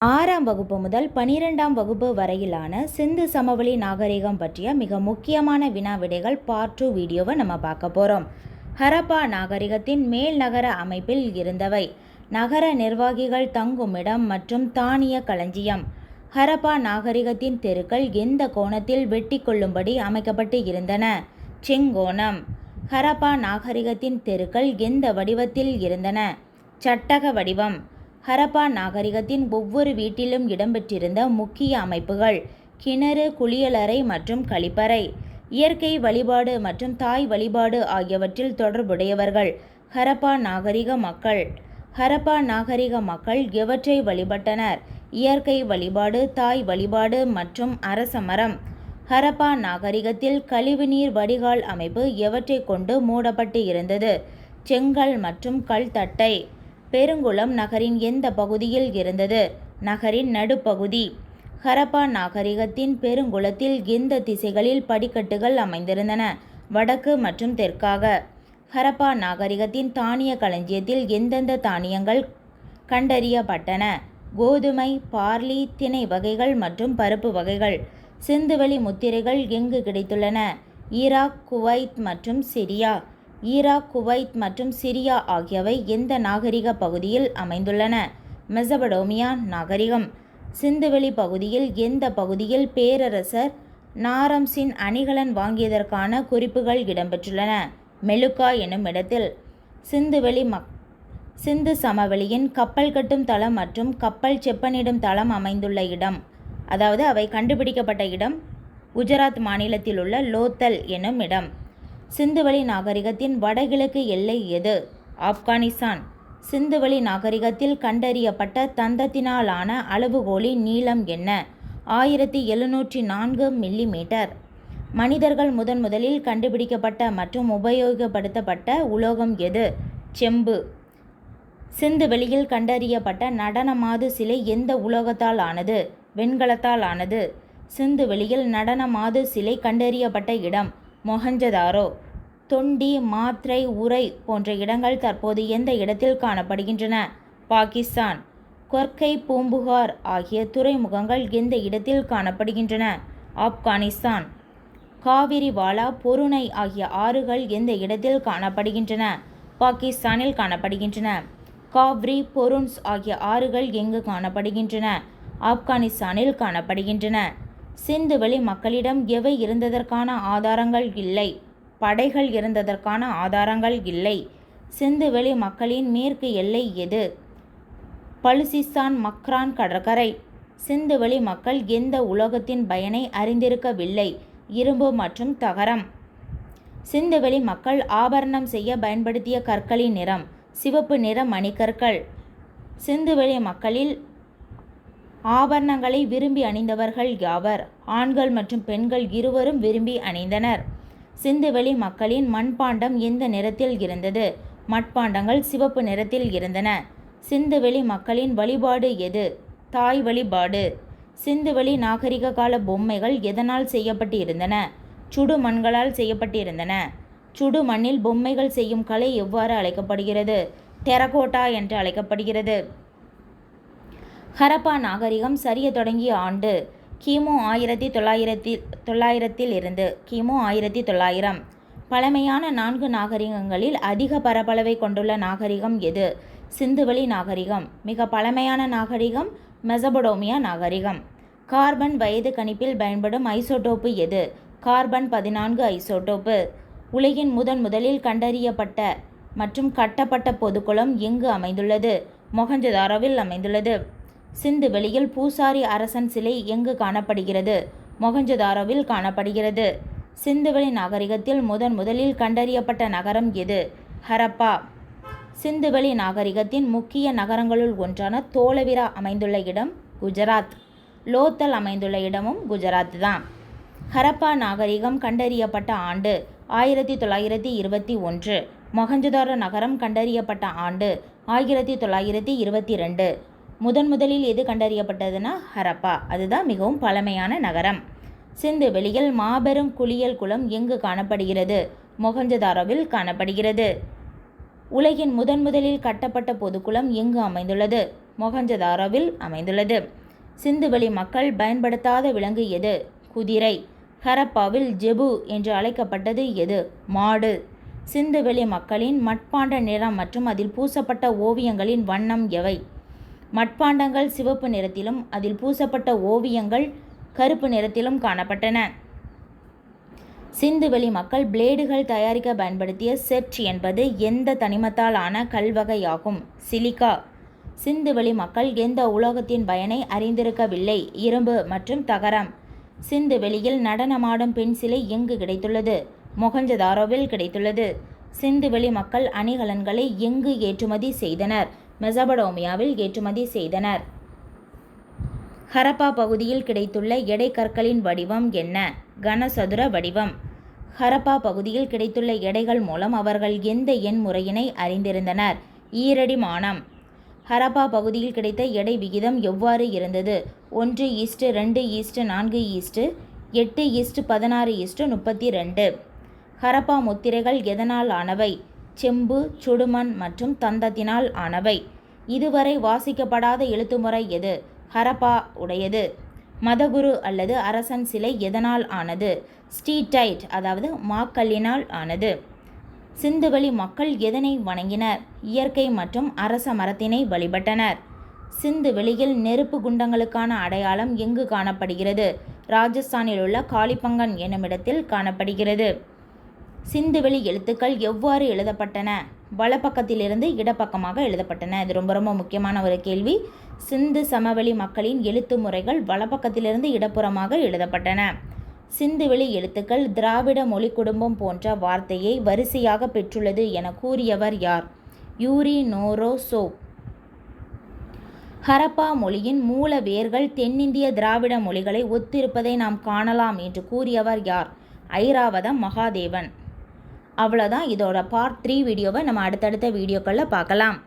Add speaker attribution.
Speaker 1: 6ஆம் வகுப்பு முதல் 12ஆம் வகுப்பு வரையிலான சிந்து சமவெளி நாகரிகம் பற்றிய மிக முக்கியமான வினா விடைகள் பார்ட் 2 வீடியோவை நம்ம பார்க்க போகிறோம். ஹரப்பா நாகரிகத்தின் மேல் நகர அமைப்பில் இருந்தவை: நகர நிர்வாகிகள் தங்குமிடம் மற்றும் தானிய களஞ்சியம். ஹரப்பா நாகரிகத்தின் தெருக்கள் எந்த கோணத்தில் வெட்டி கொள்ளும்படி அமைக்கப்பட்டு இருந்தன? செங்கோணம். ஹரப்பா நாகரிகத்தின் தெருக்கள் எந்த வடிவத்தில் இருந்தன? சட்டக வடிவம். ஹரப்பா நாகரிகத்தின் ஒவ்வொரு வீட்டிலும் இடம்பெற்றிருந்த முக்கிய அமைப்புகள்: கிணறு, குளியலறை மற்றும் கழிப்பறை. இயற்கை வழிபாடு மற்றும் தாய் வழிபாடு ஆகியவற்றில் தொடர்புடையவர்கள் ஹரப்பா நாகரிக மக்கள். ஹரப்பா நாகரிக மக்கள் எவற்றை வழிபட்டனர்? இயற்கை வழிபாடு, தாய் வழிபாடு மற்றும் அரச மரம். ஹரப்பா நாகரிகத்தில் கழிவுநீர் வடிகால் அமைப்பு எவற்றை கொண்டு மூடப்பட்டு இருந்தது? செங்கல் மற்றும் கல் தட்டை. பெருங்குளம் நகரின் எந்த பகுதியில் இருந்தது? நகரின் நடுப்பகுதி. ஹரப்பா நாகரிகத்தின் பெருங்குளத்தில் எந்த திசைகளில் படிக்கட்டுகள் அமைந்திருந்தன? வடக்கு மற்றும் தெற்காக. ஹரப்பா நாகரிகத்தின் தானிய களஞ்சியத்தில் எந்தெந்த தானியங்கள் கண்டறியப்பட்டன? கோதுமை, பார்லி, திணை வகைகள் மற்றும் பருப்பு வகைகள். சிந்துவெளி முத்திரைகள் எங்கு கிடைத்துள்ளன? ஈராக், குவைத் மற்றும் சிரியா. ஈராக், குவைத் மற்றும் சிரியா ஆகியவை எந்த நாகரிக பகுதியில் அமைந்துள்ளன? மெசபடோமியா நாகரிகம். சிந்துவெளி பகுதியில் எந்த பகுதியில் பேரரசர் நாரம்சின் அணிகலன் வாங்கியதற்கான குறிப்புகள் இடம்பெற்றுள்ளன? மெலுக்கா எனும் இடத்தில். சிந்து சமவெளியின் கப்பல் கட்டும் தளம் மற்றும் கப்பல் செப்பனிடும் தளம் அமைந்துள்ள இடம், அதாவது அவை கண்டுபிடிக்கப்பட்ட இடம், குஜராத் மாநிலத்தில் உள்ள லோத்தல் எனும் இடம். சிந்துவெளி நாகரிகத்தின் வடகிழக்கு எல்லை எது? ஆப்கானிஸ்தான். சிந்துவெளி நாகரிகத்தில் கண்டறியப்பட்ட தந்தத்தினாலான அளவுகோலின் நீளம் என்ன? 1704 மில்லிமீட்டர். மனிதர்கள் முதலில் கண்டுபிடிக்கப்பட்ட மற்றும் உபயோகப்படுத்தப்பட்ட உலோகம் எது? செம்பு. சிந்துவெளியில் கண்டறியப்பட்ட நடன மாது சிலை எந்த உலோகத்தால் ஆனது? வெண்கலத்தால் ஆனது. சிந்துவெளியில் நடன மாது சிலை கண்டறியப்பட்ட இடம் மொஹஞ்சதாரோ. தொண்டி, மாத்ரை, உரை போன்ற இடங்கள் தற்போது எந்த இடத்தில் காணப்படுகின்றன? பாகிஸ்தான். கொர்க்கை, பூம்புகார் ஆகிய துறைமுகங்கள் எந்த இடத்தில் காணப்படுகின்றன? ஆப்கானிஸ்தான். காவிரி, வாலா, பொருணை ஆகிய ஆறுகள் எந்த இடத்தில் காணப்படுகின்றன? பாகிஸ்தானில் காணப்படுகின்றன. காவ்ரி, பொருன்ஸ் ஆகிய ஆறுகள் எங்கு காணப்படுகின்றன? ஆப்கானிஸ்தானில் காணப்படுகின்றன. சிந்துவெளி மக்களிடம் எவை இருந்ததற்கான ஆதாரங்கள் இல்லை? படைகள் இருந்ததற்கான ஆதாரங்கள் இல்லை. சிந்துவெளி மக்களின் மேற்கு எல்லை எது? பலுசிஸ்தான், மக்ரான் கடற்கரை. சிந்துவெளி மக்கள் எந்த உலோகத்தின் பயனை அறிந்திருக்கவில்லை? இரும்பு மற்றும் தகரம். சிந்துவெளி மக்கள் ஆபரணம் செய்ய பயன்படுத்திய கற்களின் நிறம் சிவப்பு நிற மணிக்கற்கள். சிந்துவெளி மக்களில் ஆபரணங்களை விரும்பி அணிந்தவர்கள் யாவர்? ஆண்கள் மற்றும் பெண்கள் இருவரும் விரும்பி அணிந்தனர். சிந்துவெளி மக்களின் மண்பாண்டம் எந்த நிறத்தில் இருந்தது? மட்பாண்டங்கள் சிவப்பு நிறத்தில் இருந்தன. சிந்துவெளி மக்களின் வழிபாடு எது? தாய் வழிபாடு. சிந்துவெளி நாகரிக கால பொம்மைகள் எதனால் செய்யப்பட்டு இருந்தன? சுடு மண்களால் செய்யப்பட்டிருந்தன. சுடு மண்ணில் பொம்மைகள் செய்யும் கலை எவ்வாறு அழைக்கப்படுகிறது? டெரகோட்டா என்று அழைக்கப்படுகிறது. ஹரப்பா நாகரிகம் சரிய தொடங்கிய ஆண்டு கிமு 1900 இருந்து கிமு 1900. பழமையான 4 நாகரிகங்களில் அதிக பரப்பளவை கொண்டுள்ள நாகரிகம் எது? சிந்துவெளி நாகரிகம். மிக பழமையான நாகரிகம் மெசபடோமியா நாகரிகம். கார்பன் வயது கணிப்பில் பயன்படும் ஐசோடோப்பு எது? Carbon 14 isotope. உலகின் முதலில் கண்டறியப்பட்ட மற்றும் கட்டப்பட்ட பொதுக்குளம் எங்கு அமைந்துள்ளது? மொஹஞ்சதாரோவில் அமைந்துள்ளது. சிந்துவெளியில் பூசாரி அரசன் சிலை எங்கு காணப்படுகிறது? மொஹஞ்சதாரோவில் காணப்படுகிறது. சிந்துவெளி நாகரிகத்தில் முதலில் கண்டறியப்பட்ட நகரம் எது? ஹரப்பா. சிந்துவெளி நாகரிகத்தின் முக்கிய நகரங்களுள் ஒன்றான தோலவிரா அமைந்துள்ள இடம் குஜராத். லோத்தல் அமைந்துள்ள இடமும் குஜராத் தான். ஹரப்பா நாகரிகம் கண்டறியப்பட்ட ஆண்டு 1921. மொஹஞ்சதாரோ நகரம் கண்டறியப்பட்ட ஆண்டு 1922. முதலில் எது கண்டறியப்பட்டதுன்னா ஹரப்பா. அதுதான் மிகவும் பழமையான நகரம். சிந்துவெளியில் மாபெரும் குளியல் குளம் எங்கு காணப்படுகிறது? மொஹஞ்சதாரோவில் காணப்படுகிறது. உலகின் முதலில் கட்டப்பட்ட பொதுக்குளம் எங்கு அமைந்துள்ளது? மொஹஞ்சதாரோவில் அமைந்துள்ளது. சிந்துவெளி மக்கள் பயன்படுத்தாத விலங்கு எது? குதிரை. ஹரப்பாவில் ஜெபு என்று அழைக்கப்பட்டது எது? மாடு. சிந்துவெளி மக்களின் மட்பாண்ட நிறம் மற்றும் அதில் பூசப்பட்ட ஓவியங்களின் வண்ணம் எவை? மட்பாண்டங்கள் சிவப்பு நிறத்திலும் அதில் பூசப்பட்ட ஓவியங்கள் கருப்பு நிறத்திலும் காணப்பட்டன. சிந்துவெளி மக்கள் பிளேடுகள் தயாரிக்க பயன்படுத்திய செட் என்பது எந்த தனிமத்தால் ஆன கல்வகையாகும்? சிலிக்கா. சிந்துவெளி மக்கள் எந்த உலோகத்தின் பயனை அறிந்திருக்கவில்லை? இரும்பு மற்றும் தகரம். சிந்துவெளியில் நடனமாடும் பெண் சிலை எங்கு கிடைத்துள்ளது? மொஹஞ்சதாரோவில் கிடைத்துள்ளது. சிந்துவெளி மக்கள் அணிகலன்களை எங்கு ஏற்றுமதி செய்தனர்? மெசபடோமியாவில் ஏற்றுமதி செய்தனர். ஹரப்பா பகுதியில் கிடைத்துள்ள எடை கற்களின் வடிவம் என்ன? கனசதுர வடிவம். ஹரப்பா பகுதியில் கிடைத்துள்ள எடைகள் மூலம் அவர்கள் எந்த எண் முறையினை அறிந்திருந்தனர்? ஈரடிமானம். ஹரப்பா பகுதியில் கிடைத்த எடை விகிதம் எவ்வாறு இருந்தது? 1:2:4:8:16:32. ஹரப்பா முத்திரைகள் எதனால் ஆனவை? செம்பு, சுடுமண் மற்றும் தந்தத்தினால் ஆனவை. இதுவரை வாசிக்கப்படாத எழுத்துமுறை எது? ஹரப்பா உடையது. மதகுரு அல்லது அரசன் சிலை எதனால் ஆனது? ஸ்டீடைட் அதாவது மாக்கல்லினால் ஆனது. சிந்துவெளி மக்கள் எதனை வணங்கினர்? இயற்கை மற்றும் அரச மரத்தினை வழிபட்டனர். சிந்துவெளியில் நெருப்பு குண்டங்களுக்கான அடையாளம் எங்கு காணப்படுகிறது? ராஜஸ்தானில் உள்ள காளிபங்கன் என்னுமிடத்தில் காணப்படுகிறது. சிந்துவெளி எழுத்துக்கள் எவ்வாறு எழுதப்பட்டன? வலப்பக்கத்திலிருந்து இடப்பக்கமாக எழுதப்பட்டன. இது ரொம்ப ரொம்ப முக்கியமான ஒரு கேள்வி. சிந்து சமவெளி மக்களின் எழுத்து முறைகள் வலப்பக்கத்திலிருந்து இடப்புறமாக எழுதப்பட்டன. சிந்துவெளி எழுத்துக்கள் திராவிட மொழி குடும்பம் போன்ற வார்த்தையை வரிசையாக பெற்றுள்ளது என கூறியவர் யார்? யூரி நோரோசோவ். ஹரப்பா மொழியின் மூல வேர்கள் தென்னிந்திய திராவிட மொழிகளை ஒத்திருப்பதை நாம் காணலாம் என்று கூறியவர் யார்? ஐராவத மகாதேவன். அவ்வளோதான். இதோட பார்ட் 3 வீடியோவை நம்ம அடுத்தடுத்த வீடியோக்களில் பார்க்கலாம்.